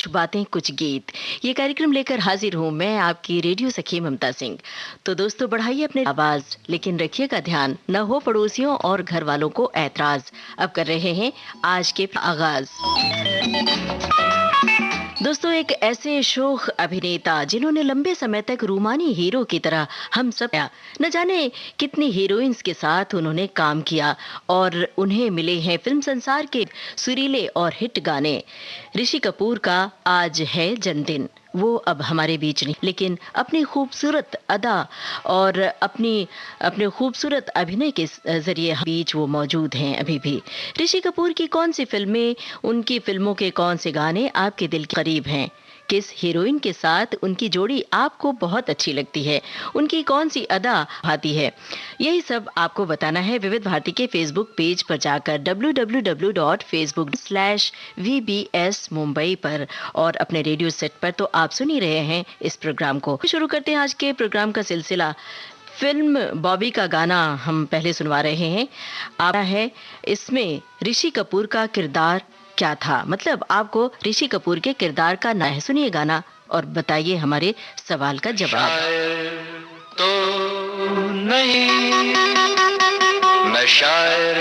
कुछ बातें कुछ गीत, ये कार्यक्रम लेकर हाजिर हूँ मैं आपकी रेडियो सखी ममता सिंह। तो दोस्तों बढ़ाइए अपने आवाज, लेकिन रखिएगा ध्यान न हो पड़ोसियों और घर वालों को ऐतराज। अब कर रहे हैं आज के आगाज। दोस्तों एक ऐसे शोख अभिनेता जिन्होंने लंबे समय तक रूमानी हीरो की तरह हम सब न जाने कितनी हीरोइंस के साथ उन्होंने काम किया और उन्हें मिले हैं फिल्म संसार के सुरीले और हिट गाने। ऋषि कपूर का आज है जन्मदिन। वो अब हमारे बीच नहीं, लेकिन अपनी खूबसूरत अदा और अपने खूबसूरत अभिनय के जरिए बीच वो मौजूद हैं अभी भी। ऋषि कपूर की कौन सी फिल्में, उनकी फिल्मों के कौन से गाने आपके दिल के करीब हैं? किस हीरोइन के साथ उनकी जोड़ी आपको बहुत अच्छी लगती है? उनकी कौन सी अदा आती है? यही सब आपको बताना है विविध भारती के फेसबुक पेज पर जाकर www.facebook.com/VBS मुंबई पर और अपने रेडियो सेट पर। तो आप सुन ही रहे हैं इस प्रोग्राम को। शुरू करते हैं आज के प्रोग्राम का सिलसिला। फिल्म बॉबी का गाना हम पहले सुनवा रहे हैं। आता है इसमें ऋषि कपूर का किरदार क्या था, मतलब आपको ऋषि कपूर के किरदार का ना है। सुनिए गाना और बताइए हमारे सवाल का जवाब। तो नहीं मैं शायर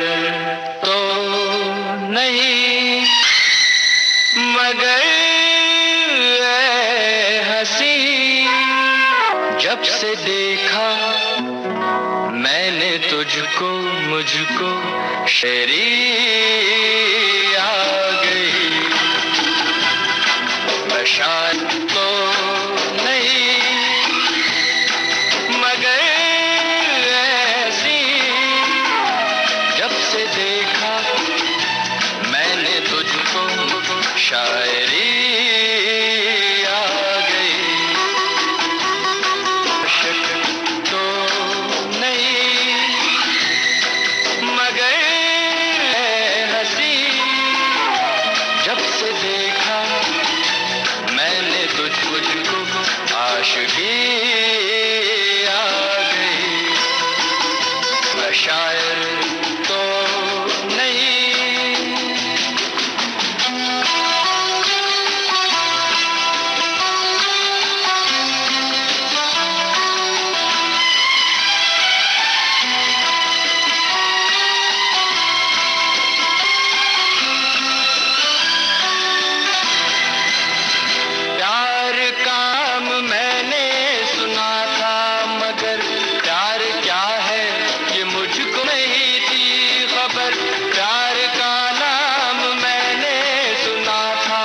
तो नहीं, मगर हंसी जब से देखा मैंने तुझको मुझको शेरी आ गई। मैं शायर तो नहीं मगर ऐसी जब से देखा मैंने तुझको शायरी आ गई। शक तो नहीं मगर हंसी जब से देखा मैंने तुझको आशिकी आ गई। मैं शायर तो नहीं। प्यार काम मैंने सुना था, मगर प्यार क्या है ये मुझको नहीं थी खबर। प्यार का नाम मैंने सुना था,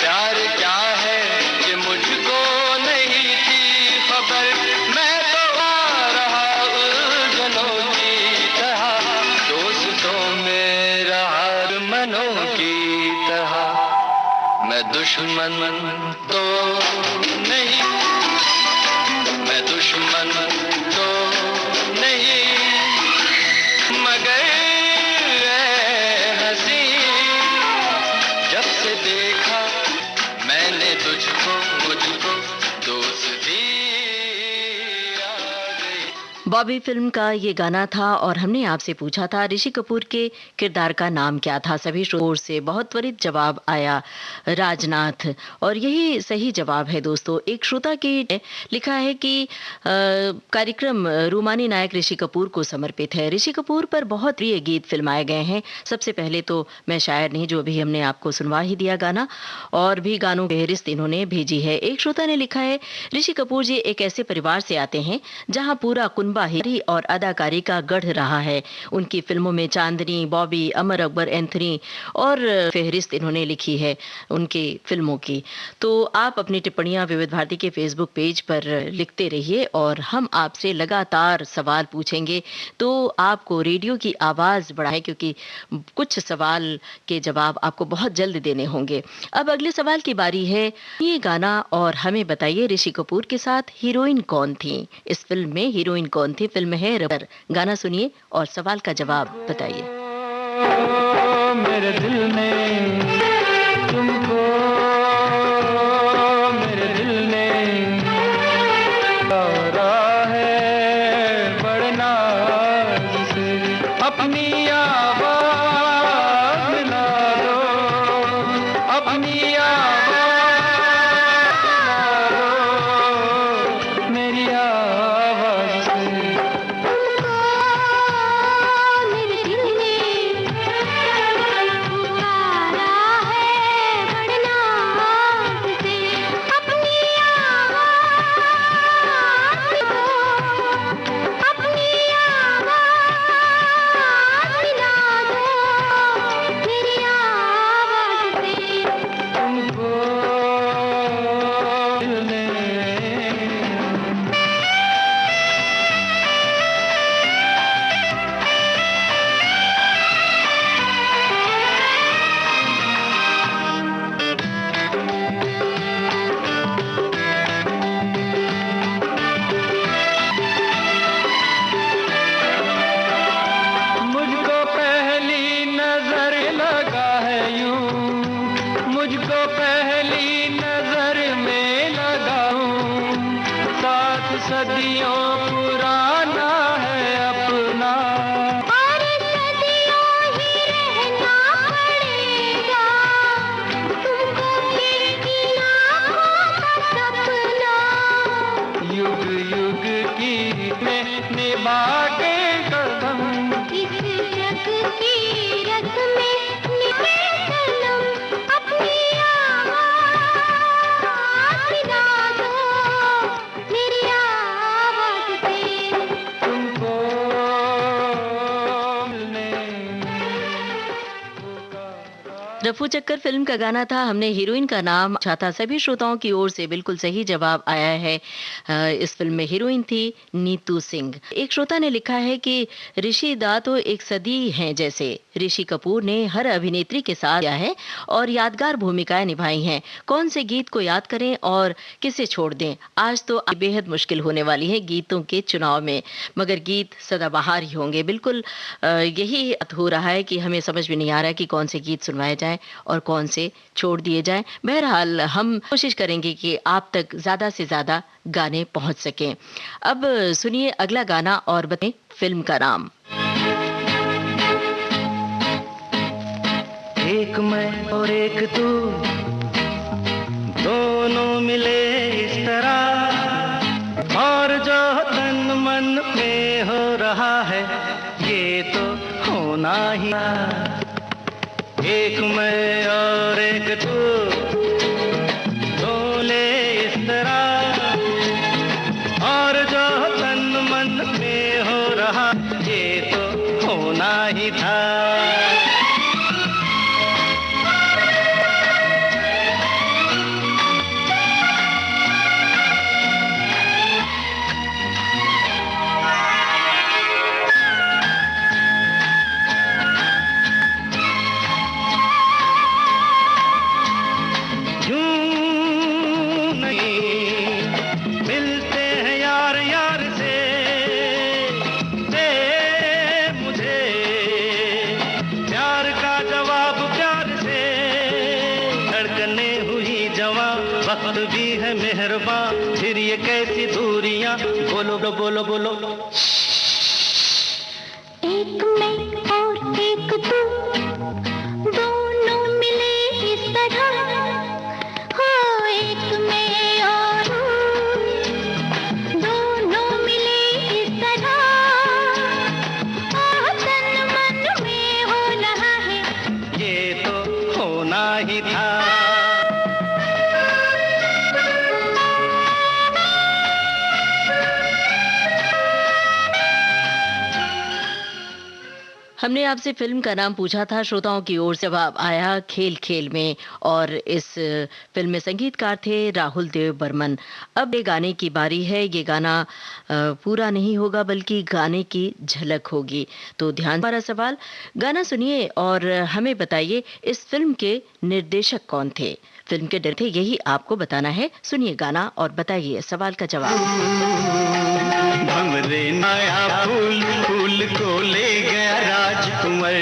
प्यार क्या है ये मुझको नहीं थी खबर। मैं तो आ रहा उलझनों की तरह, दोस्तों में रहा मनों की तरह। मैं दुश्मन तो नहीं, मैं दुश्मन तो नहीं, मगर हंसी जब से देखा मैंने तुझको मुझको दोस्ती आ गई। बॉबी फिल्म का ये गाना था और हमने आपसे पूछा था ऋषि कपूर के किरदार का नाम क्या था। सभी श्रोताओं से बहुत त्वरित जवाब आया, राजनाथ। और यही सही जवाब है दोस्तों। एक श्रोता की लिखा है कि कार्यक्रम रूमानी नायक ऋषि कपूर को समर्पित है। ऋषि कपूर पर बहुत प्रिय गीत फिल्माए गए हैं। सबसे पहले तो मैं शायर नहीं, जो अभी हमने आपको सुनवा ही दिया गाना, और भी गानों की फहरिस्त इन्होंने भेजी है। एक श्रोता ने लिखा है ऋषि कपूर जी एक ऐसे परिवार से आते हैं जहां पूरा कुनबा हीरी और अदाकारी का गढ़ रहा है। उनकी फिल्मों में चांदनी, बॉबी, अमर अकबर एंथनी और फहरिस्त इन्होंने लिखी है उनकी फिल्मों की। तो आप अपनी टिप्पणियां विविध भारती के फेसबुक पेज पर लिखते रहिए और हम आपसे लगातार सवाल पूछेंगे। तो आपको रेडियो की आवाज बढ़ाएं, क्योंकि कुछ सवाल के जवाब आपको बहुत जल्द देने होंगे। अब अगले सवाल की बारी है। ये गाना और हमें बताइए ऋषि कपूर के साथ हीरोइन कौन थी? इस फिल्म में हीरोइन कौन थी? फिल्म है रबर। गाना सुनिए और सवाल का जवाब बताइए। मेरे दिल ने तुमको, मेरे दिल ने तारा है बड़े नाज से, अपनी आवाज मिला दो, अपनी आवाज सदियों पुराना है अपना, और सदियों ही रहना पड़ेगा तुमको मेरी आँखों का सपना। युग युग की में निभा के कदम, इस जग की रस्में निभे सनम, अपनी आवाज़ मिला दो मेरी आवाज़ से। तुमको मिलने रफू चक्कर फिल्म का गाना था। हमने हीरोइन का नाम पूछा था। सभी श्रोताओं की ओर से बिल्कुल सही जवाब आया है। इस फिल्म में हीरोइन थी नीतू सिंह। एक श्रोता ने लिखा है कि ऋषि दा तो एक सदी हैं जैसे। ऋषि कपूर ने हर अभिनेत्री के साथ किया है और यादगार भूमिकाएं निभाई हैं। कौन से गीत को याद करें और किसे छोड़ दें? आज तो बेहद मुश्किल होने वाली है गीतों के चुनाव में, मगर गीत सदाबहार ही होंगे। बिल्कुल यही हो रहा है कि हमें समझ में नहीं आ रहा कि कौन से गीत सुनवाए जाएं और कौन से छोड़ दिए जाएं। बहरहाल हम कोशिश करेंगे कि आप तक ज्यादा से ज्यादा गाने पहुंच सकें। अब सुनिए अगला गाना और बताएं फिल्म का नाम। एक मैं और एक तू, दोनों मिले इस तरह, और जो तन मन में हो रहा है ये तो होना ही। एक मैं और एक तू, डोले इस तरह, और जो तन मन में हो रहा ये तो होना ही था। वक्त भी है मेहरबान, फिर ये कैसी दूरियां, बोलो बोलो बोलो। एक मैं और एक तू, दोनों मिले इस तरह, हो एक मैं और दोनों मिले इस तरह, तन मन में हो रहा है ये तो होना ही था। हमने आपसे फिल्म का नाम पूछा था। श्रोताओं की ओर से जवाब आया खेल खेल में, और इस फिल्म में संगीतकार थे राहुल देव बर्मन। अब ये गाने की बारी है। ये गाना पूरा नहीं होगा बल्कि गाने की झलक होगी, तो ध्यान। हमारा सवाल, गाना सुनिए और हमें बताइए इस फिल्म के निर्देशक कौन थे। फिल्म के डायरेक्टर थे, यही आपको बताना है। सुनिए गाना और बताइए सवाल का जवाब। भंवरे नया फूल फूल को ले गया राजकुमार,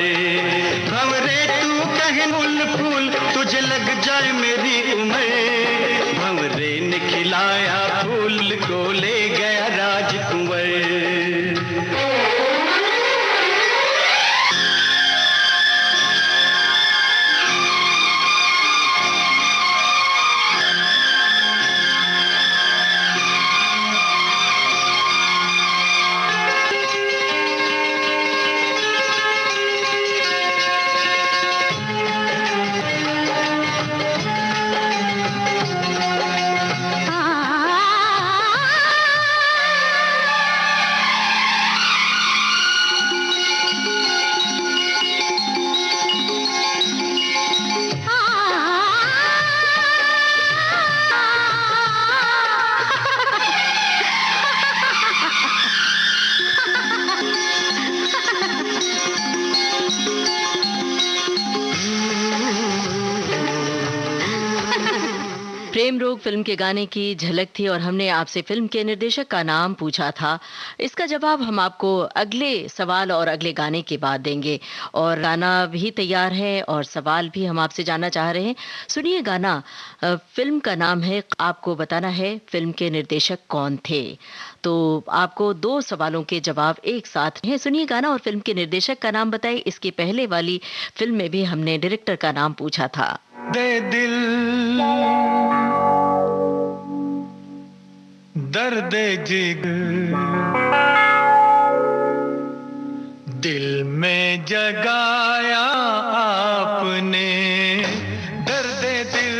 भंवरे तू कहे फूल फूल तुझे लग जाए मेरी उम्र, भंवरे ने खिलाया फूल को ले गया राजकुमार। प्रेम रोग फिल्म के गाने की झलक थी और हमने आपसे फिल्म के निर्देशक का नाम पूछा था। इसका जवाब हम आपको अगले सवाल और अगले गाने के बाद देंगे और गाना भी तैयार है और सवाल भी हम आपसे जानना चाह रहे हैं। सुनिए गाना। फिल्म का नाम है, आपको बताना है फिल्म के निर्देशक कौन थे। तो आपको 2 सवालों के जवाब एक साथ हैं। सुनिए गाना और फिल्म के निर्देशक का नाम बताइए। इसके पहले वाली फिल्म में भी हमने डायरेक्टर का नाम पूछा था। दे दिल दर्द जिगर दिल में जगाया आपने, दर्द दिल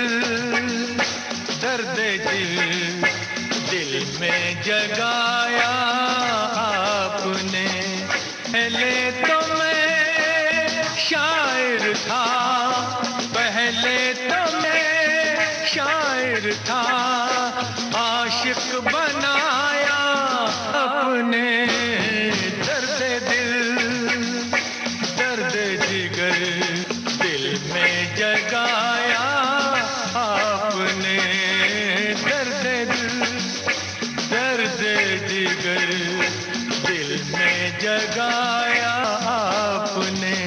दिल में जगाया आपने। पहले तो मैं शायर था, पहले तो मैं शायर था, आशिक बनाया अपने। दर्द जिगर दिल में जगाया आपने, दर्द जिगर दिल में जगाया आपने।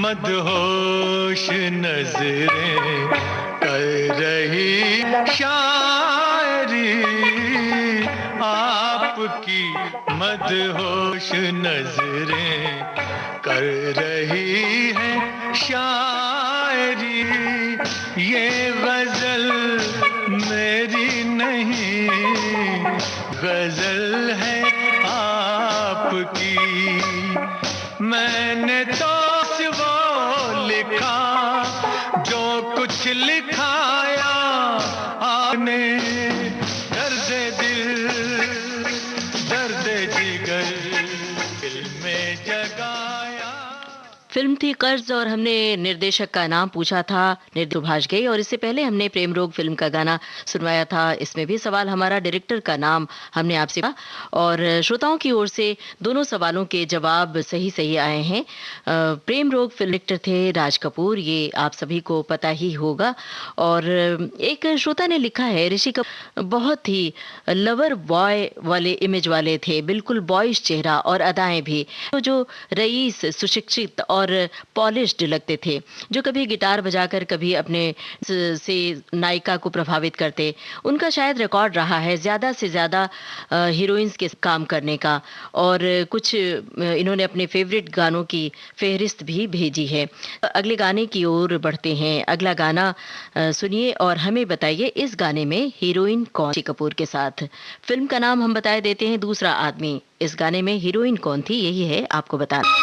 मदहोश नजरें कर रही शायरी, आपकी मदहोश नजरें कर रही है शायरी। ये गजल मेरी नहीं, गजल है आपकी। मैंने तो वो लिखा जो कुछ लिखाया आपने, दर्द जिगर दिल में जगाया। फिल्म थी कर्ज और हमने निर्देशक का नाम पूछा था, सुभाष घई। और इससे पहले हमने प्रेम रोग फिल्म का गाना सुनवाया था। इसमें भी सवाल हमारा डायरेक्टर का नाम हमने आपसे पूछा और श्रोताओं की ओर से दोनों सवालों के जवाब सही आए हैं। प्रेम रोग फिल्म डायरेक्टर थे राज कपूर, ये आप सभी को पता ही होगा। और एक श्रोता ने लिखा है, ऋषि कपूर बहुत ही लवर बॉय वाले इमेज वाले थे, बिल्कुल बॉयज चेहरा और अदाएं भी, जो रईस, सुशिक्षित और पॉलिश्ड लगते थे, जो कभी गिटार बजाकर कभी अपने से नायिका को प्रभावित करते। उनका शायद रिकॉर्ड रहा है ज्यादा से ज्यादा हीरोइंस के काम करने का और कुछ इन्होंने अपने फेवरेट गानों की फहरिस्त भी भेजी है। अगले गाने की ओर बढ़ते हैं। अगला गाना सुनिए और हमें बताइए इस गाने में हीरोइन कौन सी कपूर के साथ। फिल्म का नाम हम बता देते हैं, दूसरा आदमी। इस गाने में हीरोइन कौन थी यही है आपको बताना।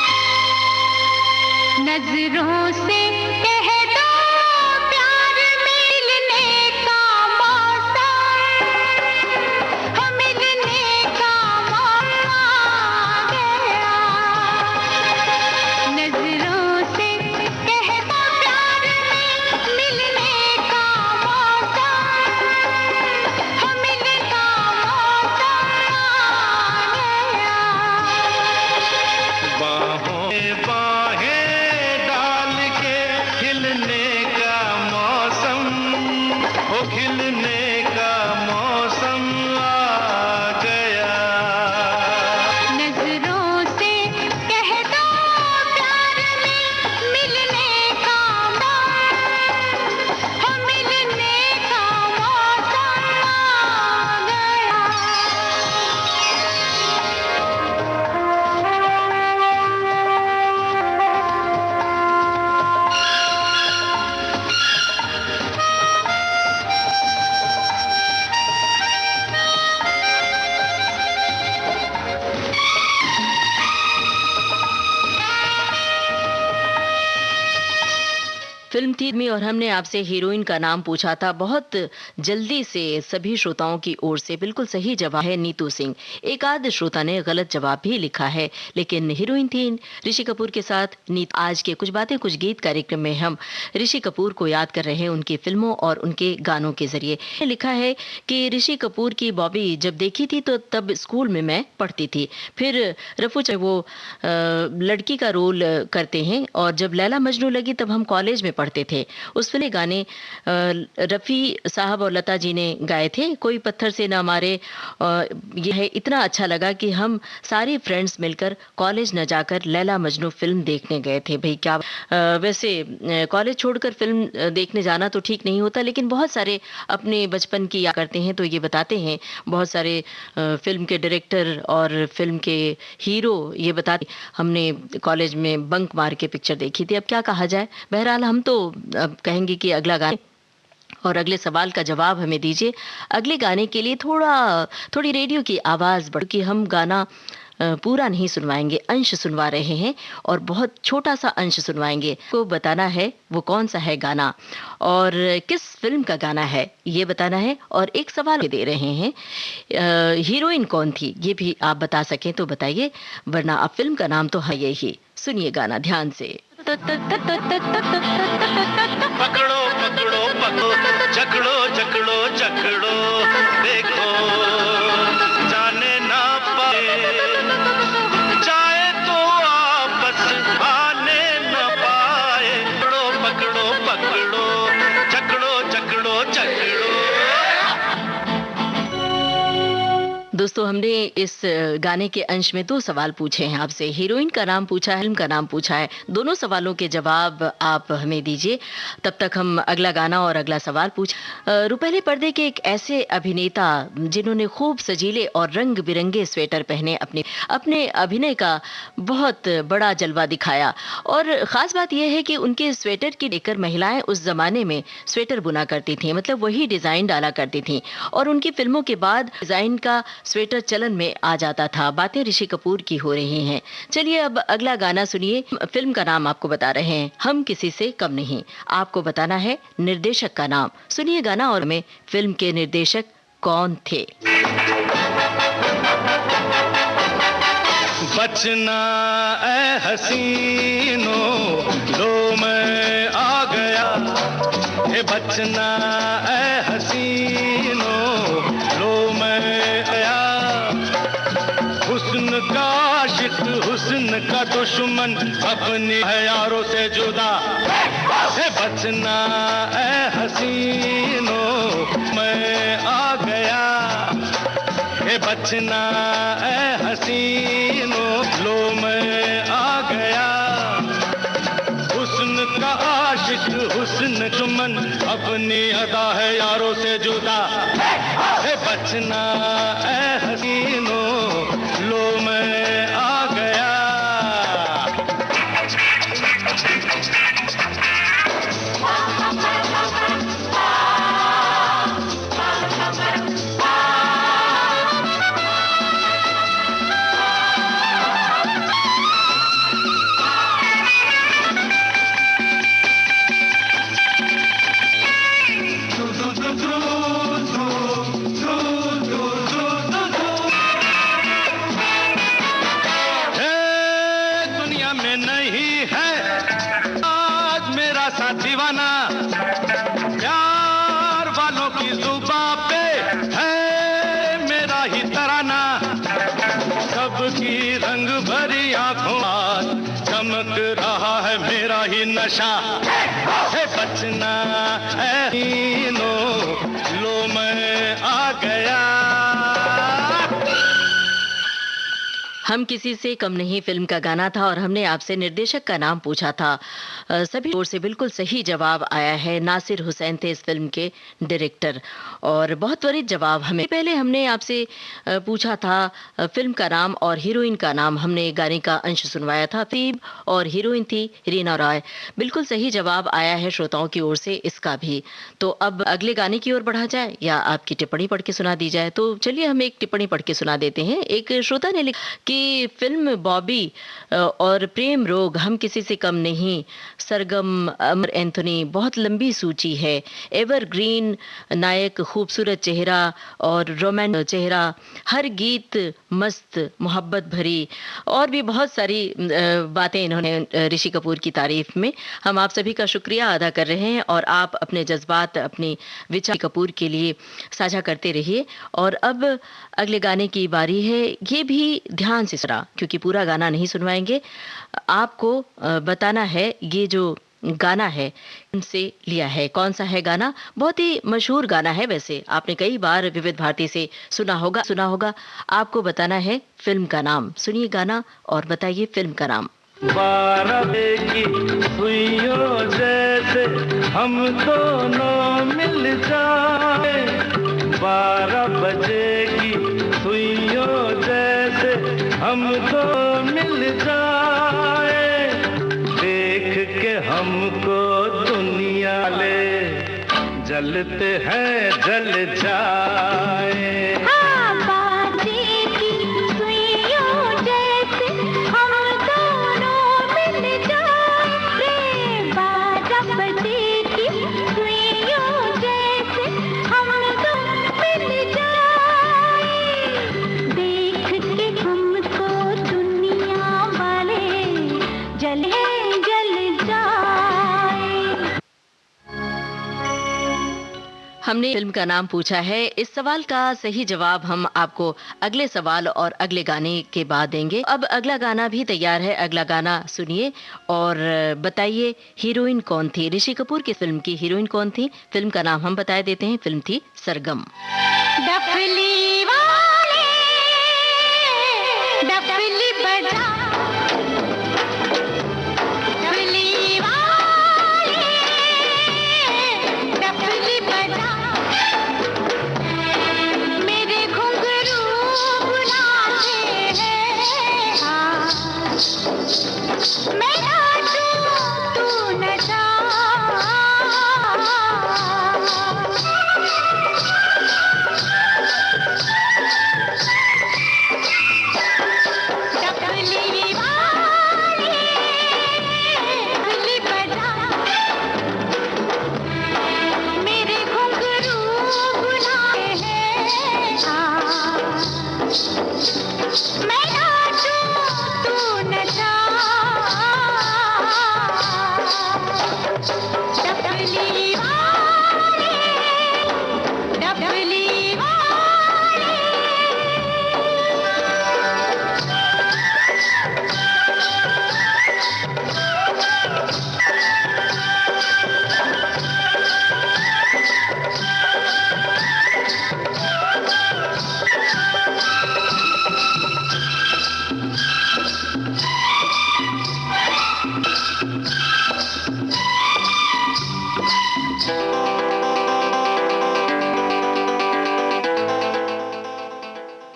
नजरों से कह दो प्यार मिलने का मौसम, मिलने का मौका गया। नजरों से कह दो प्यार मिलने का मौसम, मिलने का मौका गया। बाहों बाहें डाल के फिल्म थी और हमने आपसे हीरोइन का नाम पूछा था। बहुत जल्दी से सभी श्रोताओं की ओर से बिल्कुल सही जवाब है नीतू सिंह। एक आध श्रोता ने गलत जवाब भी लिखा है, लेकिन हीरोइन थी ऋषि कपूर के साथ नीतू। आज के कुछ बातें कुछ गीत कार्यक्रम में हम ऋषि कपूर को याद कर रहे हैं उनकी फिल्मों और उनके गानों के जरिए। लिखा है कि ऋषि कपूर की बॉबी जब देखी थी तो तब स्कूल में मैं पढ़ती थी। फिर रफू वो लड़की का रोल करते हैं और जब लैला मजनू लगी तब हम कॉलेज में पढ़ते थे। उस फिल्म गाने रफ़ी साहब और लता जी ने गाए थे। कोई पत्थर से ना मारे, ये है इतना अच्छा लगा कि हम सारी फ्रेंड्स मिलकर कॉलेज न जाकर लैला मजनू फिल्म देखने गए थे। भाई क्या वैसे कॉलेज छोड़कर फिल्म देखने जाना तो ठीक नहीं होता, लेकिन बहुत सारे अपने बचपन की याद करते हैं तो ये बताते हैं। बहुत सारे फिल्म के डायरेक्टर और फिल्म के हीरो ये बताते हमने कॉलेज में बंक मार के पिक्चर देखी थी। अब क्या कहा जाए, बहरहाल हम तो अब कहेंगे कि अगला गाने और अगले सवाल का जवाब हमें दीजिए। अगले गाने के लिए थोड़ी रेडियो की आवाज़ बढ़ कि हम गाना पूरा नहीं सुनवाएंगे, अंश सुनवा रहे हैं और बहुत छोटा सा अंश सुनवाएंगे। को बताना है वो कौन सा है गाना और किस फिल्म का गाना है ये बताना है। और एक सवाल दे रहे हैं, हीरोइन कौन थी ये भी आप बता सकें तो बताइए, वरना अब फिल्म का नाम तो है यही। सुनिए गाना ध्यान से। पकड़ो पकड़ो पकड़ो, जकड़ो जकड़ो जकड़ो, देखो जाने ना पाए, चाहे तो आपस आने न पाए। पकड़ो पकड़ो पकड़ो, जकड़ो जकड़ो जकड़ो। दोस्तों, हमने इस गाने के अंश में 2 सवाल पूछे हैं आपसे। हीरोइन का नाम पूछा है, फिल्म का नाम पूछा है। दोनों सवालों के जवाब आप हमें दीजिए। तब तक हम अगला गाना और अगला सवाल रुपहले पर्दे के एक ऐसे अभिनेता जिन्होंने खूब सजीले और रंग बिरंगे स्वेटर पहने, अपने अभिनय का बहुत बड़ा जलवा दिखाया। और ख़ास बात यह है कि उनके स्वेटर की लेकर महिलाएं उस ज़माने में स्वेटर बुना करती थीं, मतलब वही डिज़ाइन डाला करती थीं। और उनकी फिल्मों के बाद डिज़ाइन का स्वेटर चलन में आ जाता था। बातें ऋषि कपूर की हो रही हैं। चलिए अब अगला गाना सुनिए। फिल्म का नाम आपको बता रहे हैं, हम किसी से कम नहीं। आपको बताना है निर्देशक का नाम। सुनिए गाना और में फिल्म के निर्देशक कौन थे। बचना ऐ हसीनो, लो मैं आ गया। हे बचना ऐ हसीनो, लो मैं आया। हुस्न का आशिक, हुस्न का दुश्मन, अपनी है यारों से जुदा। हे बचना ऐ हसीनो, मैं आ गया। हे बचना ऐ हसीनो, लो मैं आ गया। हुस्न का आशिक, हुस्न दुश्मन, अपनी अदा है यारों से जुदा। हे बचना ऐ हसीनो, लो मैं आ गया। दीवाना प्यार वालों की जुबां पे है मेरा ही तराना। सबकी रंग भरी आंखों आज चमक रहा है मेरा ही नशा। है बचना ऐ हीनो, लो मैं आ गया। हम किसी से कम नहीं फिल्म का गाना था और हमने आपसे निर्देशक का नाम पूछा था। सभी ओर से बिल्कुल सही जवाब आया है। नासिर हुसैन थे इस फिल्म के डायरेक्टर और बहुत त्वरित जवाब। हमें पहले हमने आपसे पूछा था फिल्म का नाम और हीरोइन का नाम। हमने गाने का अंश सुनवाया था। फिल्म और हीरोइन थी रीना रॉय। बिल्कुल सही जवाब आया है श्रोताओं की ओर से इसका भी। तो अब अगले गाने की ओर बढ़ा जाए या आपकी टिप्पणी पढ़ के सुना दी जाए? तो चलिए हम एक टिप्पणी पढ़ के सुना देते हैं। एक श्रोता ने लिखा कि कि फिल्म बॉबी और प्रेम रोग, हम किसी से कम नहीं, सरगम, अमर एंथोनी, बहुत लंबी सूची है। एवरग्रीन, नायक, खूबसूरत चेहरा और रोमांटिक चेहरा, हर गीत मस्त, मोहब्बत भरी, और भी बहुत सारी बातें इन्होंने ऋषि कपूर की तारीफ में। हम आप सभी का शुक्रिया अदा कर रहे हैं और आप अपने जज्बात, अपनी विचार कपूर के लिए साझा करते रहिए। और अब अगले गाने की बारी है। ये भी ध्यान से सुना, क्योंकि पूरा गाना नहीं सुनवाएंगे। आपको बताना है ये जो गाना है उनसे लिया है, कौन सा है गाना। बहुत ही मशहूर गाना है, वैसे आपने कई बार विविध भारती से सुना होगा। आपको बताना है फिल्म का नाम। सुनिए गाना और बताइए फिल्म का नाम। 12 की सुइयों जैसे हम दोनों मिल जाए, 12 बजे की सुइयों जैसे हम दो मिल जाए, देख के हमको दुनिया ले जलते हैं जल जाए। हमने फिल्म का नाम पूछा है। इस सवाल का सही जवाब हम आपको अगले सवाल और अगले गाने के बाद देंगे। अब अगला गाना भी तैयार है। अगला गाना सुनिए और बताइए हीरोइन कौन थी। ऋषि कपूर की फिल्म की हीरोइन कौन थी। फिल्म का नाम हम बता देते हैं। फिल्म थी सरगम। डफली वाले डफली बजा,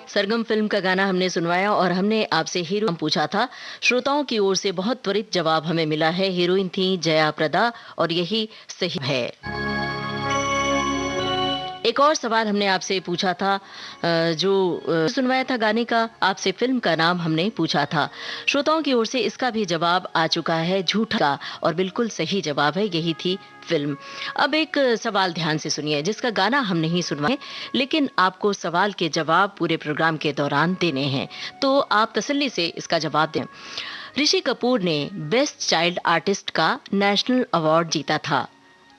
सरगम फिल्म का गाना हमने सुनवाया और हमने आपसे हीरोइन पूछा था। श्रोताओं की ओर से बहुत त्वरित जवाब हमें मिला है। हीरोइन थी जया प्रदा और यही सही है। एक और सवाल हमने आपसे पूछा था, जो सुनवाया था गाने का, आपसे फिल्म का नाम हमने पूछा था। श्रोताओं की ओर से इसका भी जवाब आ चुका है, झूठा, और बिल्कुल सही जवाब है, यही थी फिल्म। अब एक सवाल ध्यान से सुनिए जिसका गाना हम नहीं सुनवाए, लेकिन आपको सवाल के जवाब पूरे प्रोग्राम के दौरान देने हैं, तो आप तसल्ली से इसका जवाब दें। ऋषि कपूर ने बेस्ट चाइल्ड आर्टिस्ट का नेशनल अवार्ड जीता था।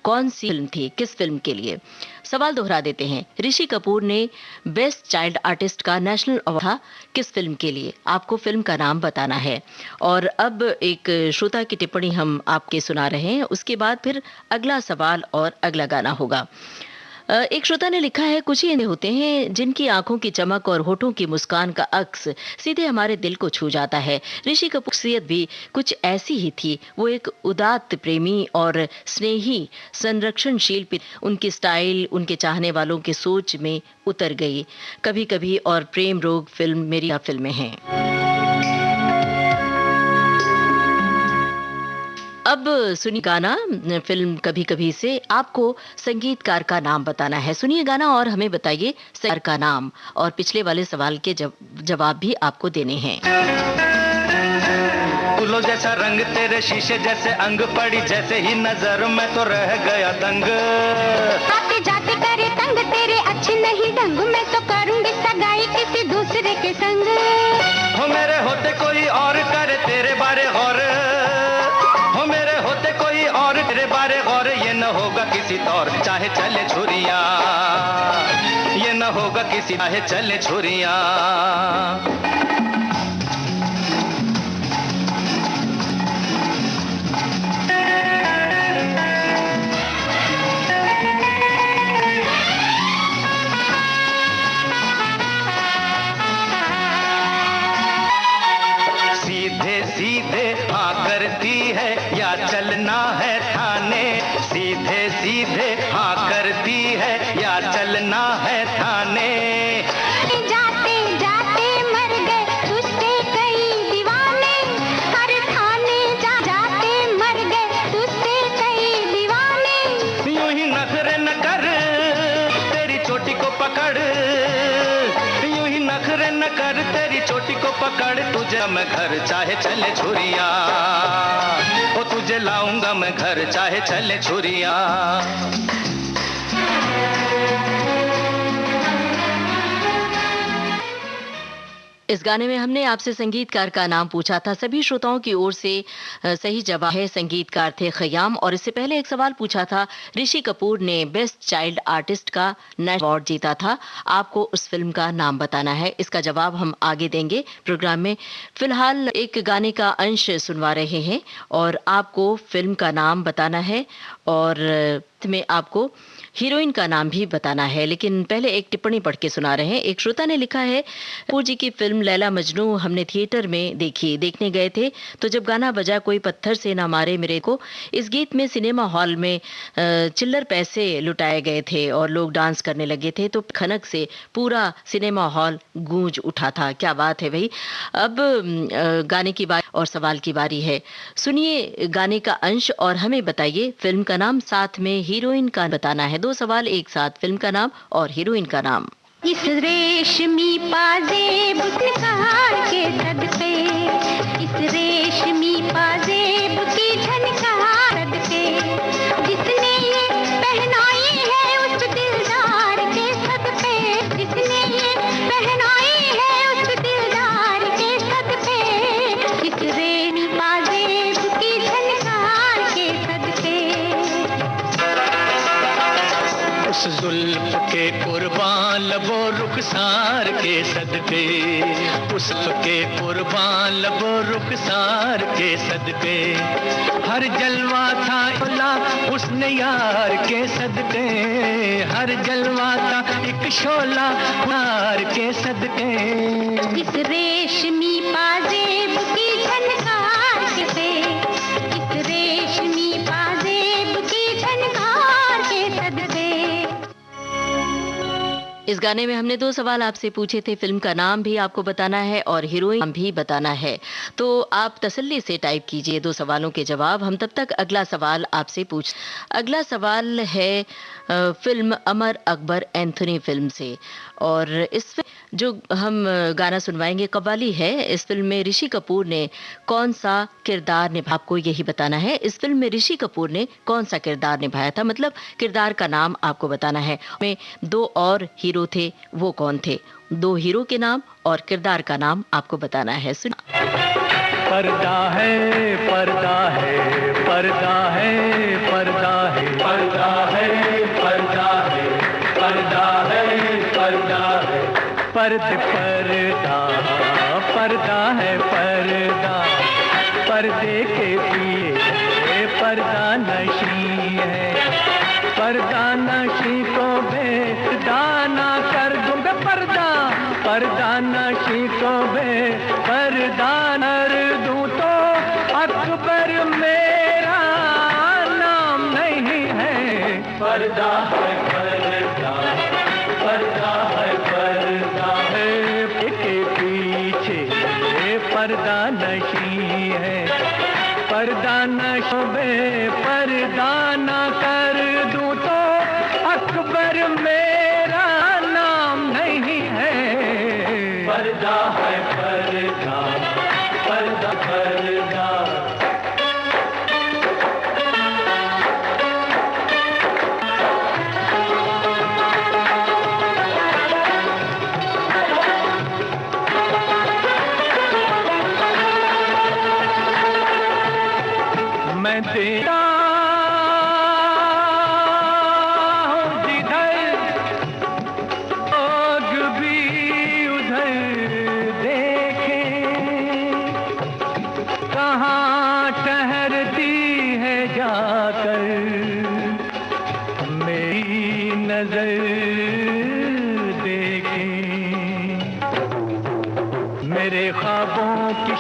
कौन सी फिल्म थी, किस फिल्म के लिए? सवाल दोहरा देते हैं। ऋषि कपूर ने बेस्ट चाइल्ड आर्टिस्ट का नेशनल अवार्ड था, किस फिल्म के लिए? आपको फिल्म का नाम बताना है। और अब एक श्रोता की टिप्पणी हम आपके सुना रहे हैं, उसके बाद फिर अगला सवाल और अगला गाना होगा। एक श्रोता ने लिखा है, कुछ ही होते हैं जिनकी आंखों की चमक और होठों की मुस्कान का अक्स सीधे हमारे दिल को छू जाता है। ऋषि कपूर की शख्सियत भी कुछ ऐसी ही थी। वो एक उदात्त प्रेमी और स्नेही, संरक्षणशील, उनकी स्टाइल उनके चाहने वालों की सोच में उतर गई। कभी कभी और प्रेम रोग फिल्म मेरी फिल्में हैं। अब सुनिए गाना फिल्म कभी कभी से। आपको संगीतकार का नाम बताना है। सुनिए गाना और हमें बताइए संगीतकार का नाम, और पिछले वाले सवाल के जवाब भी आपको देने हैं। फूलों जैसा रंग तेरे, शीशे जैसे अंग, पड़ी जैसे ही नजर में तो रह गया दंग। आते जाते करे तंग, तेरे अच्छे नहीं ढंग, मैं तो करूंगी सगाई किसी दूसरे के संग। हो मेरे होते कोई और करे तेरे बारे गौर, हो मेरे होते कोई और तेरे बारे गौर, ये न होगा किसी तौर चाहे चले छुरियां, ये न होगा किसी चाहे चले छुरियां। सीधे हाँ करती है या चलना है थाने, सीधे सीधे हाँ करती है या चलना है थाने। जाते जाते मर गए तुझसे कई दीवाने, हर थाने जाते मर गए तुझसे कई दीवाने। यूं ही नखरे न कर तेरी चोटी को पकड़, यूं ही नखरे न कर तेरी चोटी को पकड़, तुझे मैं घर चाहे चले छुरियां, ओ तुझे लाऊंगा मैं घर चाहे चले छुरियां। इस गाने में हमने आपसे संगीतकार का नाम पूछा था। सभी श्रोताओं की ओर से सही जवाब है, संगीतकार थे खयाम। और इससे पहले एक सवाल पूछा था, ऋषि कपूर ने बेस्ट चाइल्ड आर्टिस्ट का नेशनल अवार्ड जीता था, आपको उस फिल्म का नाम बताना है। इसका जवाब हम आगे देंगे प्रोग्राम में। फिलहाल एक गाने का अंश सुनवा रहे हैं और आपको फिल्म का नाम बताना है, और में आपको हीरोइन का नाम भी बताना है। लेकिन पहले एक टिप्पणी पढ़ के सुना रहे हैं। एक श्रोता ने लिखा है, कपूर जी की फिल्म लैला मजनू हमने थिएटर में देखने गए थे, तो जब गाना बजा कोई पत्थर से ना मारे मेरे को, इस गीत में सिनेमा हॉल में चिल्लर पैसे लुटाए गए थे और लोग डांस करने लगे थे, तो खनक से पूरा सिनेमा हॉल गूंज उठा था। क्या बात है भाई। अब गाने की बारी और सवाल की बारी है। सुनिए गाने का अंश और हमें बताइए फिल्म का नाम, साथ में हीरोइन का बताना है। 2 सवाल एक साथ, फिल्म का नाम और हीरोइन का नाम। इस रेशमी पाजेब झनकार के सदके, इस रेशमी पाजेब की झनकार सदके, जिसने ये पहनाई है उस दिलदार के सदके, जिसने ये पहनाई है उस दिलदार के सदके, इस रेशमी पाजेब की झनकार के सदके। उस जुल्फ के कुर्बान लबो रुखसार के सदके, उस के कुर्बान लबो रुखसार के सदके, हर जलवा था शोला उसने यार के सदके, हर जलवा था एक शोला यार के सदके। इस रेशमी पाजेब की झनकार से, इस रेशमी पाजेब की झनकार के सदके। इस गाने में हमने 2 सवाल आपसे पूछे थे, फिल्म का नाम भी आपको बताना है और हीरोइन नाम भी बताना है। तो आप तसल्ली से टाइप कीजिए 2 सवालों के जवाब। हम तब तक अगला सवाल आपसे अगला सवाल है film Amar Akbar Anthony film से, और इस जो हम गाना सुनवाएंगे कव्वाली है। इस फिल्म में ऋषि कपूर ने कौन सा किरदार निभाया, आपको यही बताना है। इस फिल्म में ऋषि कपूर ने कौन सा किरदार निभाया था, मतलब किरदार का नाम आपको बताना है। में 2 और हीरो थे, वो कौन थे? 2 हीरो के नाम और किरदार का नाम आपको बताना है। सुन। पर्दा है पर्दा है पर्दा है पर्दा है पर्दा है पर्दा है पर्दा है पर्दा है पर्दे पर्दा पर्दा है पर्दा, पर्दे के पीछे पर्दा नशी है, पर्दा नशी को बेदाना कर दूंगा पर्दा, पर्दा नशी को बेपर्दा कर दूं तो अकबर मेरा नाम नहीं है। पर्दा है पर्दा, पर्दा है पर्दा है के पीछे पर्दा नशी है, पर्दा नशोबे पर्दा है पर्दा, पर्दा पर्दा। मैं तेरा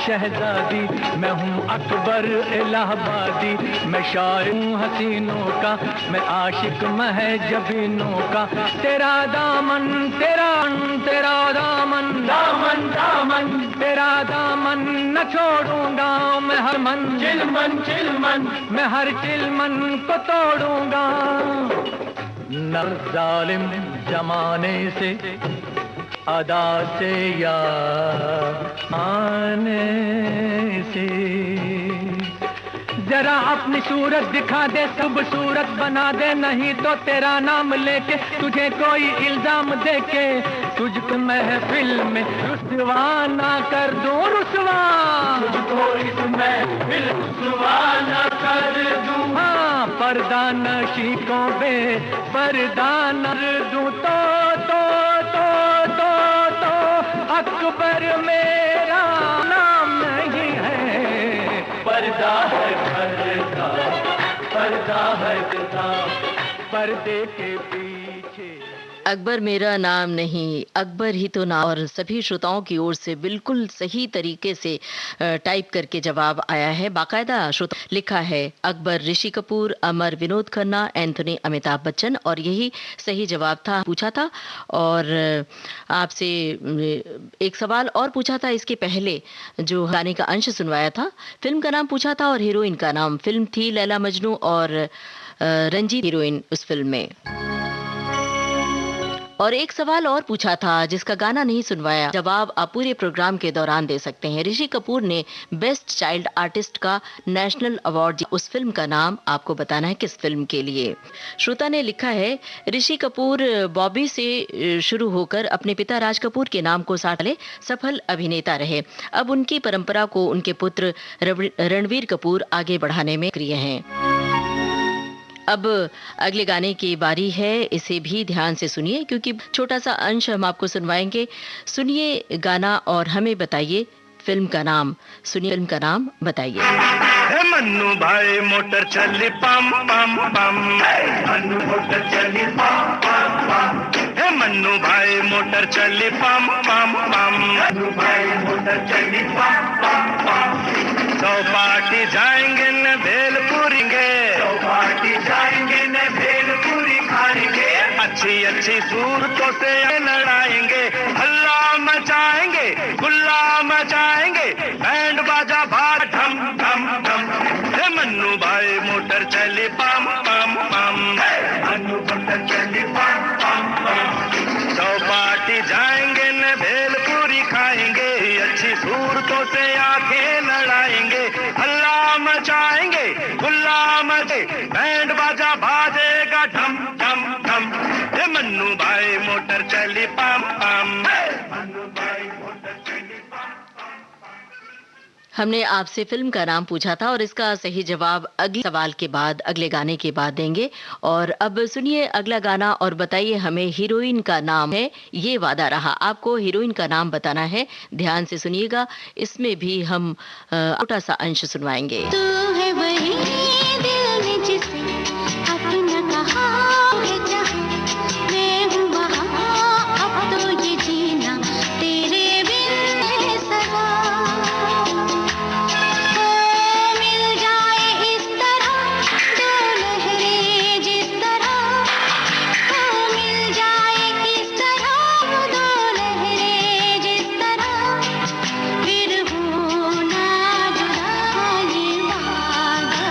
शहजादी, मैं हूँ अकबर इलाहाबादी, मैं शायर हूँ हसीनों का, मैं आशिक महजबीनों का। तेरा दामन तेरा तेरा दामन दामन दामन, तेरा दामन न छोड़ूंगा मैं हर मन चिलमन चिलमन, मैं हर चिलमन को तोड़ूंगा। न जालिम जमाने से अदा से या आने से, जरा अपनी सूरत दिखा दे, सब सूरत बना दे, नहीं तो तेरा नाम लेके तुझे कोई इल्जाम देके तुझको महफिल में रुसवा ना कर दूं, रुसवा तुझको इस महफिल रुसवा ना कर दूं। हाँ, पर्दा नशी को बे पर्दा न दूं तो अकबर मेरा नाम नहीं है, पर्दा है पर्दा, पर्दा है पर्दा, पर्दे के पीछे। अकबर मेरा नाम नहीं, अकबर ही तो नाम। और सभी श्रोताओं की ओर से बिल्कुल सही तरीके से टाइप करके जवाब आया है। बाकायदा श्रोता लिखा है अकबर ऋषि कपूर, अमर विनोद खन्ना, एंथोनी अमिताभ बच्चन, और यही सही जवाब था। पूछा था और आपसे एक सवाल और पूछा था इसके पहले, जो गाने का अंश सुनवाया था। फिल्म का नाम पूछा था और हीरोइन का नाम। फिल्म थी लैला मजनू और रंजीत हीरोइन उस फिल्म में। और एक सवाल और पूछा था जिसका गाना नहीं सुनवाया। जवाब आप पूरे प्रोग्राम के दौरान दे सकते हैं। ऋषि कपूर ने बेस्ट चाइल्ड आर्टिस्ट का नेशनल अवार्ड जीता। उस फिल्म का नाम आपको बताना है किस फिल्म के लिए। श्रोता ने लिखा है ऋषि कपूर बॉबी से शुरू होकर अपने पिता राज कपूर के नाम को साथ सफल अभिनेता रहे। अब उनकी परंपरा को उनके पुत्र रणवीर कपूर आगे बढ़ाने में सक्रिय हैं। अब अगले गाने की बारी है, इसे भी ध्यान से सुनिए क्योंकि छोटा सा अंश हम आपको सुनवाएंगे। सुनिए गाना और हमें बताइए फिल्म का नाम। सुनिए फिल्म का नाम बताइए। मन्नू भाई मोटर चली पम पम पम, मन्नू मोटर चली पम पम पम, हे मन्नू भाई मोटर चली पम पम पम, मन्नू भाई मोटर चली पम पम पम। चौपाटी जाएंगे न भेल पूरेंगे, चौपाटी जाएंगे न भेल पूरी खाएंगे, अच्छी अच्छी सूरतों से लड़ाएंगे, हल्ला मचाएंगे गुल्ला मचाएंगे, बैंड बाजा बाज ढम ढम ढम। हे मन्नू भाई मोटर चली पम पम पम, मन्नू मोटर चली पम पम पम। चौपाटी जाएंगे न भेल पूरी खाएंगे, अच्छी सूरतों से आंखें लड़ाएंगे, हल्ला मचाएंगे गुल्ला मचे, बैंड बाजा बाजेगा ढम ढम ढम। हे मन्नू भाई मोटर चली पम पम, मन्नू भाई मोटर चली पम पम। हमने आपसे फिल्म का नाम पूछा था और इसका सही जवाब अगले सवाल के बाद, अगले गाने के बाद देंगे। और अब सुनिए अगला गाना और बताइए हमें हीरोइन का नाम है। ये वादा रहा, आपको हीरोइन का नाम बताना है। ध्यान से सुनिएगा, इसमें भी हम छोटा सा अंश सुनवाएंगे। तू है वही दिल ने जिसे अपना कहा है जहां, मैं हूँ वहाँ, अब तो ये जीना तेरे बिन है सदा। मिल जाए इस तरह दो लहरें जिस तरह, मिल जाए इस तरह दो लहरें जिस तरह, फिर हो ना जुदा ये वादा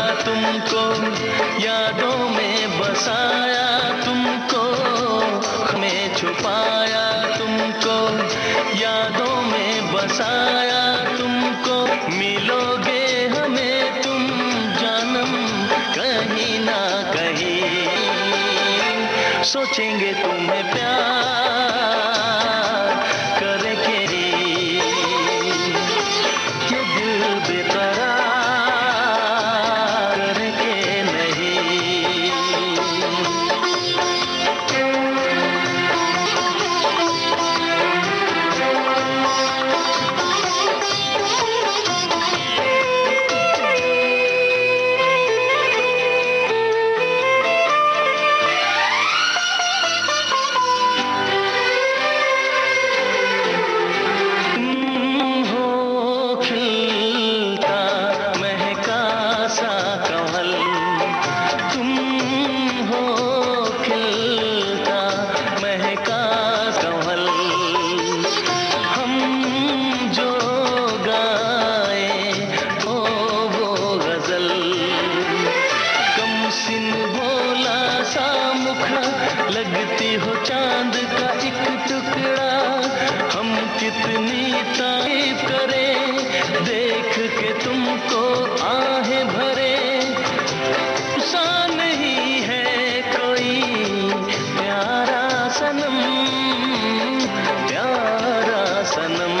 तुमको, यादों में बसाया तुमको, हमें छुपाया तुमको, यादों में बसाया तुमको, मिलोगे हमें तुम जानम कहीं ना कहीं, सोचेंगे तुम्हें प्यार करके, ये दिल बेकरार करके नहीं। लगती हो चांद का एक टुकड़ा, हम कितनी तारीफ करें, देख के तुमको आहें भरे, सा नहीं है कोई प्यारा सनम, प्यारा सनम,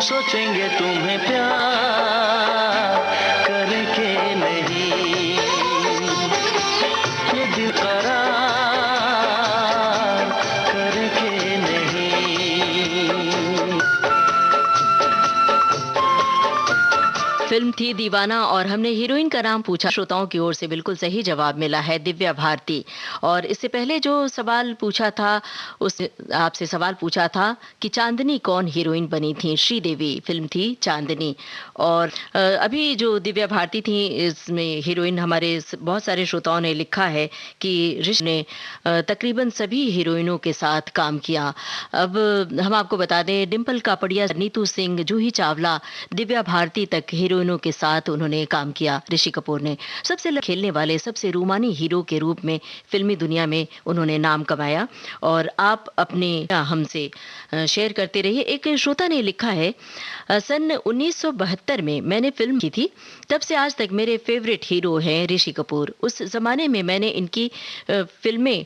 सोचेंगे तुम्हें प्यार करके नहीं, ये दिल करार करके नहीं। फिल्म थी दीवाना और हमने हीरोइन का नाम पूछा। श्रोताओं की ओर से बिल्कुल सही जवाब मिला है, दिव्या भारती। और इससे पहले जो सवाल पूछा था, उस आपसे सवाल पूछा था कि चांदनी कौन हीरोइन बनी थी। श्रीदेवी, फिल्म थी चांदनी। और अभी जो दिव्या भारती थी, इसमें हीरोइन हमारे बहुत सारे श्रोताओं ने लिखा है कि ऋषि ने तकरीबन सभी हीरोइनों के साथ काम किया। अब हम आपको बता दें, डिम्पल कापड़िया, नीतू सिंह, जूही चावला, दिव्या भारती तक हीरोइनों के साथ उन्होंने काम किया। ऋषि कपूर ने सबसे खेलने वाले, सबसे रूमानी हीरो के रूप में फिल्मी दुनिया में उन्होंने नाम कमाया। और आप अपने हमसे शेयर करते रहिए। एक श्रोता ने लिखा है, सन 1972 में मैंने फिल्म की थी, तब से आज तक मेरे फेवरेट हीरो हैं ऋषि कपूर। उस जमाने में मैंने इनकी फिल्में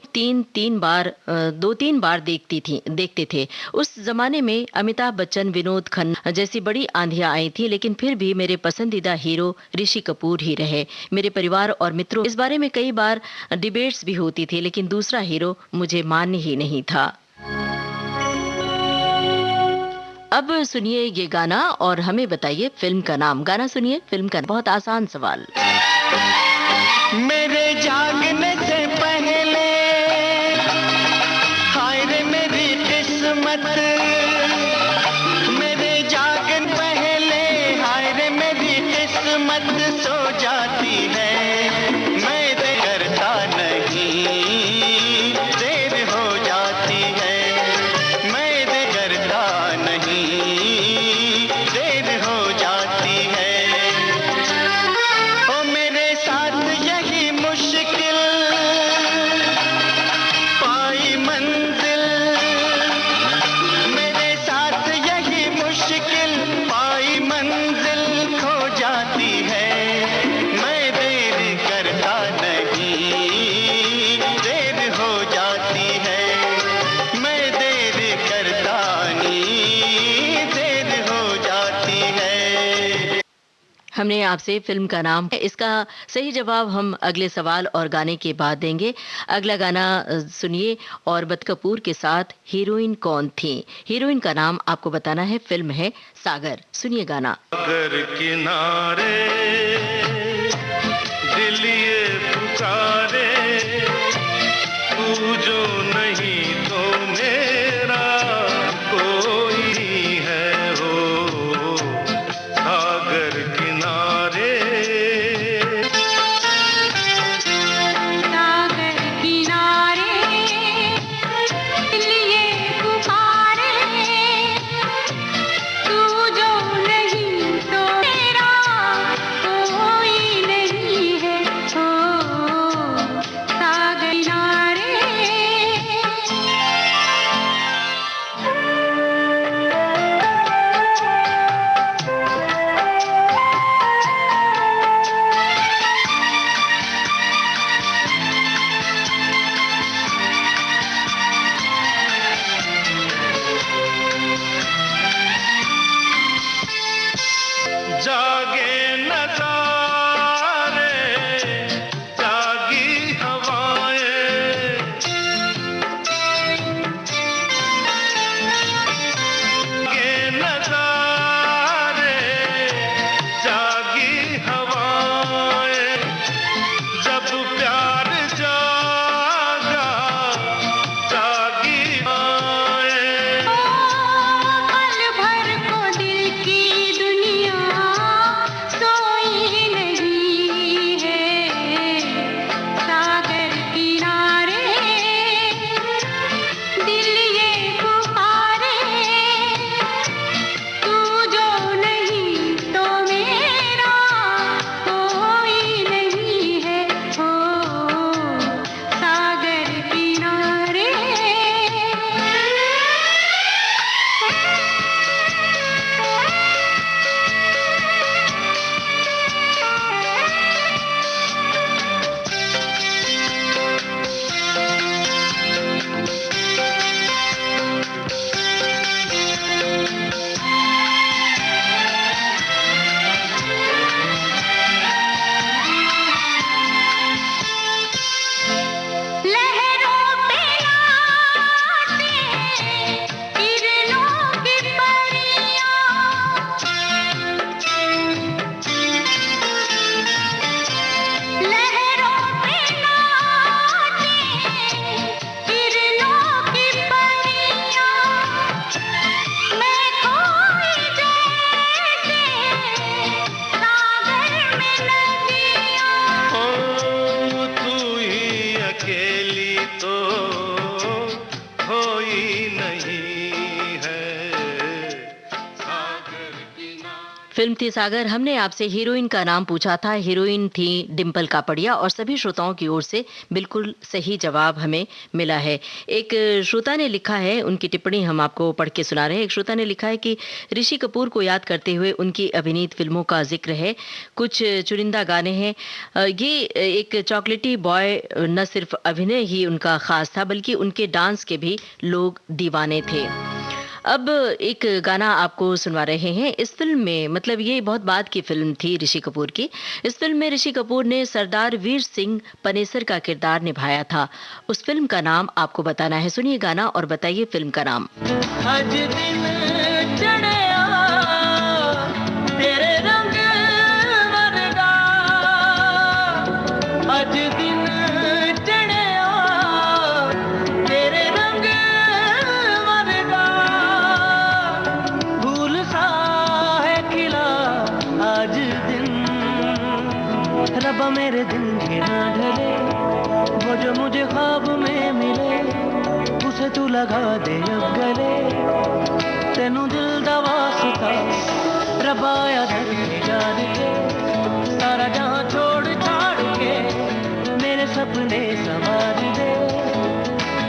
दो तीन बार देखते थे। उस जमाने में अमिताभ बच्चन, विनोद खन्ना जैसी बड़ी आंधियां आई थी, लेकिन फिर भी मेरे पसंदीदा हीरो ऋषि कपूर ही रहे। मेरे परिवार और मित्रों इस बारे में कई बार डिबेट्स भी होती थी, लेकिन दूसरा हीरो मुझे मान्य ही नहीं था। अब सुनिए ये गाना और हमें बताइए फिल्म का नाम। गाना सुनिए, फिल्म का बहुत आसान सवाल। मेरे जागने से पहले हाय रे मेरी किस्मत, मेरे जागन पहले हाय रे मेरी किस्मत सो जाती है। मैं करता नहीं, देर हो जाती है। मैं करता नहीं, देर हो जाती है। ओ मेरे साथ यही मुश्किल पाई मंजिल, मेरे साथ यही मुश्किल पाई मंजिल खो जाती है। मैं देर करता नहीं, देर हो जाती है। मैं देर करता नहीं, देर हो जाती है। हमने आपसे फिल्म का नाम, इसका सही जवाब हम अगले सवाल और गाने के बाद देंगे। अगला गाना सुनिए और बत कपूर के साथ हीरोइन कौन थी। हीरोइन का नाम आपको बताना है, फिल्म है सागर। सुनिए गाना। सागर किनारे दिल ये पुकारे, तू जो नहीं तो मेरा कोई है हो। सागर किनारे सागर किनारे दिल ये पुकारे, तू जो नहीं तो मेरा फिल्म थी सागर। हमने आपसे हीरोइन का नाम पूछा था, हीरोइन थी डिम्पल कापड़िया और सभी श्रोताओं की ओर से बिल्कुल सही जवाब हमें मिला है। एक श्रोता ने लिखा है, उनकी टिप्पणी हम आपको पढ़ के सुना रहे हैं। एक श्रोता ने लिखा है कि ऋषि कपूर को याद करते हुए उनकी अभिनीत फिल्मों का जिक्र है, कुछ चुनिंदा गाने हैं। ये एक चॉकलेटी बॉय न सिर्फ अभिनय ही उनका खास था बल्कि उनके डांस के भी लोग दीवाने थे। अब एक गाना आपको सुनवा रहे हैं। इस फिल्म में, मतलब ये बहुत बाद की फिल्म थी ऋषि कपूर की। इस फिल्म में ऋषि कपूर ने सरदार वीर सिंह पनेसर का किरदार निभाया था। उस फिल्म का नाम आपको बताना है। सुनिए गाना और बताइए फिल्म का नाम। आज दिन चढ़िया तेरे रंग वरगा, आज दिन चढ़िया तेरे रंग वरगा, फूल सा है खिला आज दिन, रब्बा मेरे दिन के ना ढले, वो जो मुझे ख्वाब में मिले उसे तू लगा दे अब गले, तेनू दिल दा वास्ता रब्बा या धरती जान के, सारा जहां छोड़ छाड़ के मेरे सपने संवार दे,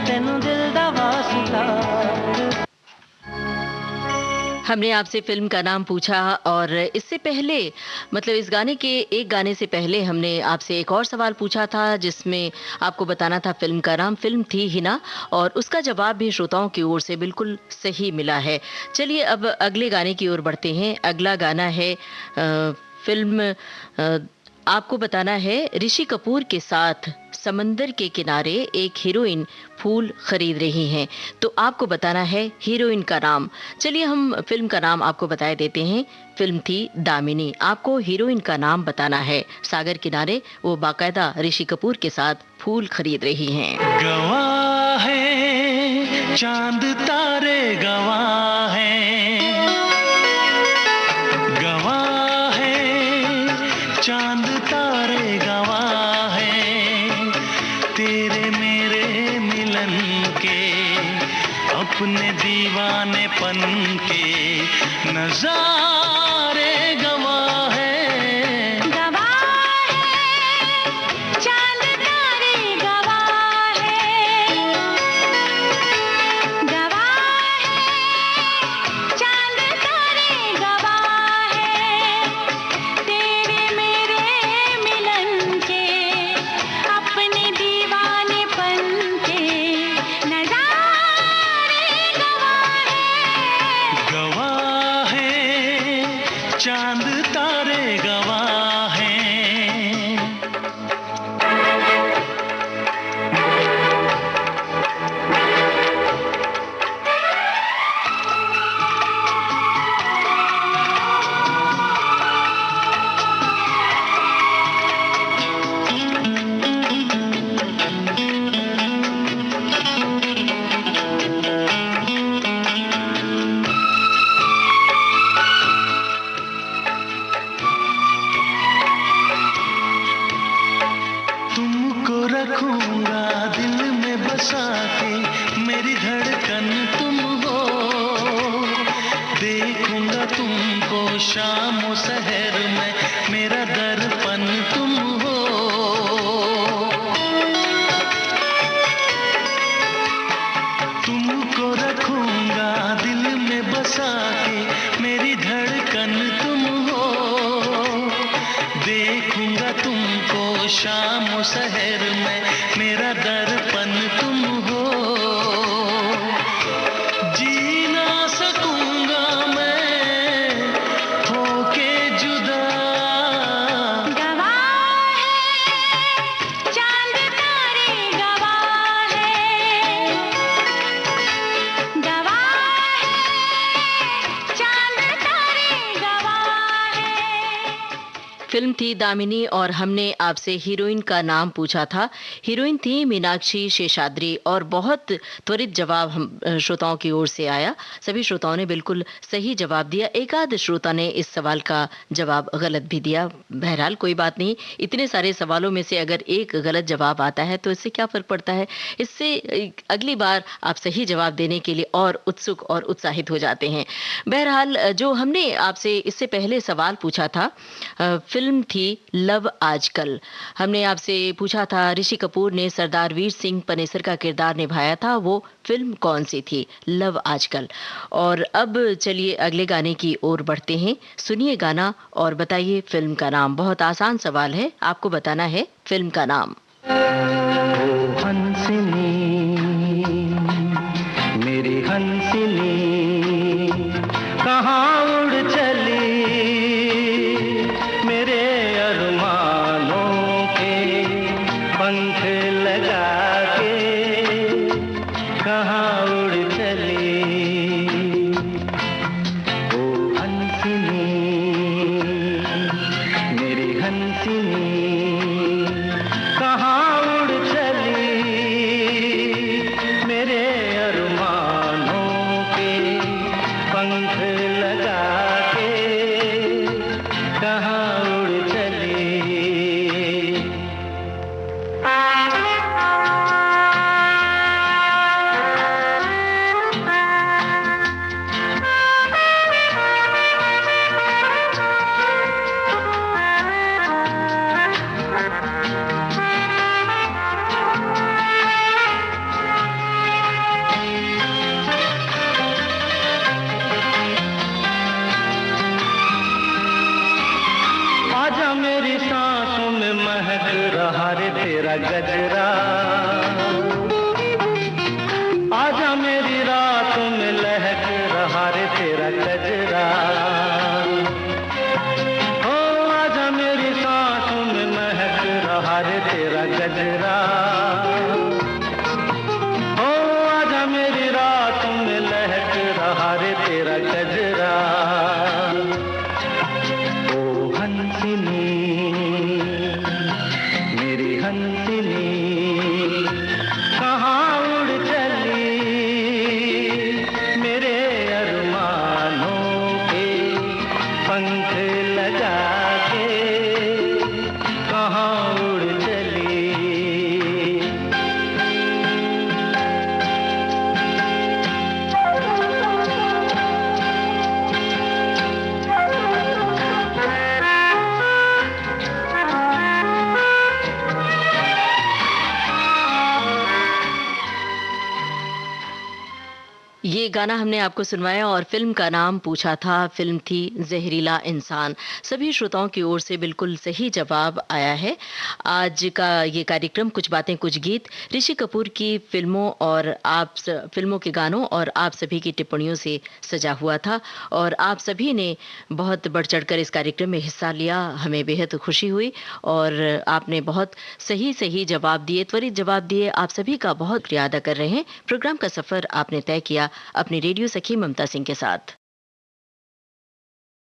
तेनू दिल दा वास्ता। हमने आपसे फिल्म का नाम पूछा और इससे पहले, मतलब इस गाने के एक गाने से पहले हमने आपसे एक और सवाल पूछा था जिसमें आपको बताना था फिल्म का नाम। फिल्म थी हिना और उसका जवाब भी श्रोताओं की ओर से बिल्कुल सही मिला है। चलिए अब अगले गाने की ओर बढ़ते हैं। अगला गाना है फिल्म, आपको बताना है ऋषि कपूर के साथ समंदर के किनारे एक हीरोइन फूल खरीद रही हैं, तो आपको बताना है हीरोइन का नाम। चलिए हम फिल्म का नाम आपको बताए देते हैं। फिल्म थी दामिनी। आपको हीरोइन का नाम बताना है। सागर किनारे वो बाकायदा ऋषि कपूर के साथ फूल खरीद रही हैं। गवाह है चांद तारे, गवाह है, गवाह है चांद तारे, गवाह है तेरे मेरे मिलन के, अपने दीवानेपन के नजारे, गवाह है, चांद तारे, गवाह है, गवाह है चांद तारे, गवाह है तेरे मेरे मिलन के, अपने दीवानेपन के नजारे, गवाह है, गवाह है चांद तारे, गवाह है। तुमको रखूंगा दिल में बसा के, मेरी धड़कन तुम हो, देखूंगा तुमको शाम और सहर में, मेरा दर्पण तुम हो, तुमको रखूंगा दिल में बसा के, मेरी धड़कन तुम हो, देखूंगा तुमको शाम और शहर में, मेरा दर्पण तुम हो, जी ना सकूंगा मैं होके जुदा, गवाह है चांद तारे, गवाह है, गवाह है चांद तारे, गवाह है। फिल्म थी दामिनी और हमने आपसे हीरोइन का नाम पूछा था। हीरोइन थी मीनाक्षी शेषाद्री और बहुत त्वरित जवाब हम श्रोताओं की ओर से आया। सभी श्रोताओं ने बिल्कुल सही जवाब दिया। एक आध श्रोता ने इस सवाल का जवाब गलत भी दिया। बहरहाल कोई बात नहीं, इतने सारे सवालों में से अगर एक गलत जवाब आता है तो इससे क्या फर्क पड़ता है। इससे अगली बार आप सही जवाब देने के लिए और उत्सुक और उत्साहित हो जाते हैं। बहरहाल जो हमने आपसे इससे पहले सवाल पूछा था, फिल्म थी लव आजकल। हमने आपसे पूछा था ऋषि कपूर ने सरदार वीर सिंह पनेसर का किरदार निभाया था, वो फिल्म कौन सी थी? लव आजकल। और अब चलिए अगले गाने की ओर बढ़ते हैं। सुनिए गाना और बताइए फिल्म का नाम। बहुत आसान सवाल है, आपको बताना है फिल्म का नाम। ओ हंसिनी, मेरी हंसिनी, कहाँ उड़ चली मेरे अरमानों के पंख लगा के, कहाँ उड़ चली। ओ हंसिनी, मेरी हंसिनी, कहाँ उड़ चली मेरे अरमानों के पंख लगा के, कहाँ उड़ चली। आजा मेरी सांसों में महक रहा रे तेरा गजरा, आजा मेरी रातों में लहक रहा रे तेरा गजरा। ओ आजा मेरी सांसों में महक रहा रे तेरा गजरा। ओ आजा मेरी रातों में लहक रहा रे तेरा गजरा। ओ हंसिनी, मेरी हंसिनी, कहाँ उड़ चली मेरे अरमानों के पंख लगा के, कहाँ उड़ चली। ये गाना हमने आपको सुनवाया और फिल्म का नाम पूछा था। फिल्म थी जहरीला इंसान। सभी श्रोताओं की ओर से बिल्कुल सही जवाब आया है। आज का ये कार्यक्रम कुछ बातें कुछ गीत ऋषि कपूर की फिल्मों और फिल्मों के गानों और आप सभी की टिप्पणियों से सजा हुआ था और आप सभी ने बहुत बढ़ चढ़कर इस कार्यक्रम में हिस्सा लिया। हमें बेहद खुशी हुई और आपने बहुत सही सही जवाब दिए, त्वरित जवाब दिए। आप सभी का बहुत शुक्रिया अदा कर रहे हैं। प्रोग्राम का सफर आपने तय किया अपनी रेडियो सखी ममता सिंह के साथ।